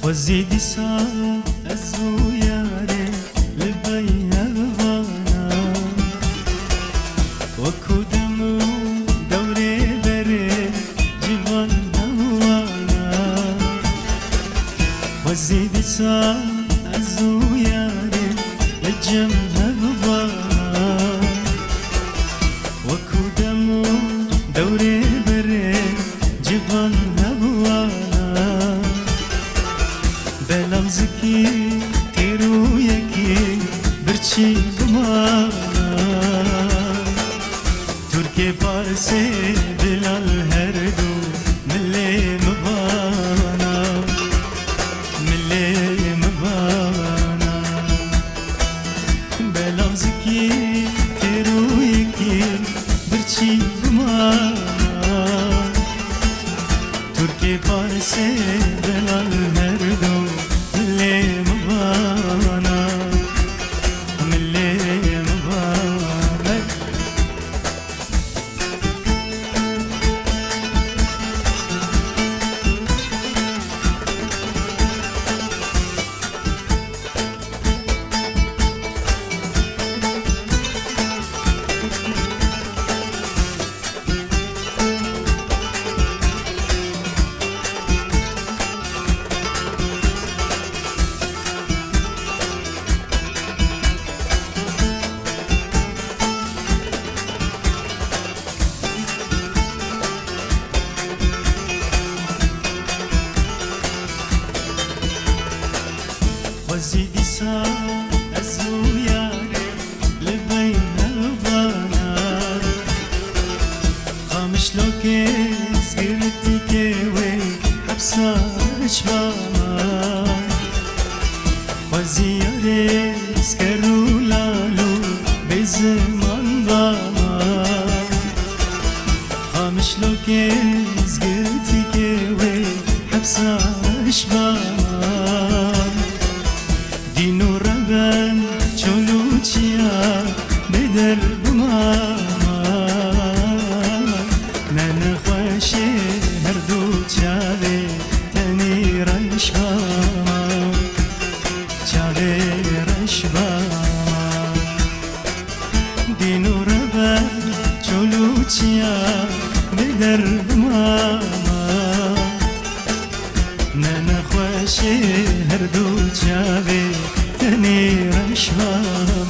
وزيدي سال الزوياري لبيها غانا وكودمو دوري بري جيفان هوانا وزيدي سال الزوياري لجمها غانا وكودمو دوري بري جيفان هوانا بلام زكي تيرو يكي برچي بمانا تركي بارسي بلال هردو ملي مبانا ملي مبانا بلام زكي تيرو يكي برچي بمانا تركي بارسي بلال هردو ملي مبانا ملي مبانا وزيدي سال الزوياري لبيها غانا خامش لوكي سكرتي كيوي حبسا شباما وزياري سكرو لالو بزمان باما خامش لوكي سكرتي كيوي حبسا شباما دينو رغن چولوچيا بدر بماما نانا خوشي هردو چاوي تني رشباما چاوي رشباما دينو رغن چولوچيا بدر بماما نانا خوشي هردو چاوي تني رشباما